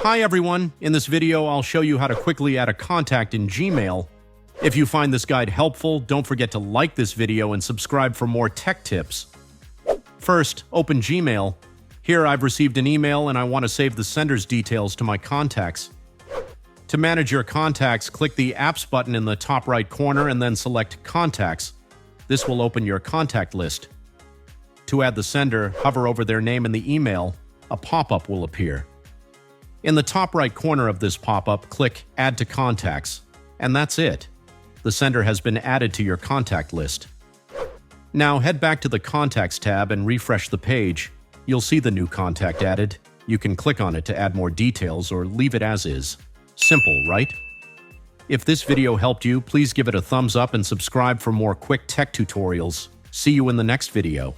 Hi everyone, in this video I'll show you how to quickly add a contact in Gmail. If you find this guide helpful, don't forget to like this video and subscribe for more tech tips. First, open Gmail. Here I've received an email and I want to save the sender's details to my contacts. To manage your contacts, click the Apps button in the top right corner and then select Contacts. This will open your contact list. To add the sender, hover over their name in the email. A pop-up will appear. In the top right corner of this pop-up, click Add to Contacts, and that's it. The sender has been added to your contact list. Now head back to the Contacts tab and refresh the page. You'll see the new contact added. You can click on it to add more details or leave it as is. Simple, right? If this video helped you, please give it a thumbs up and subscribe for more quick tech tutorials. See you in the next video.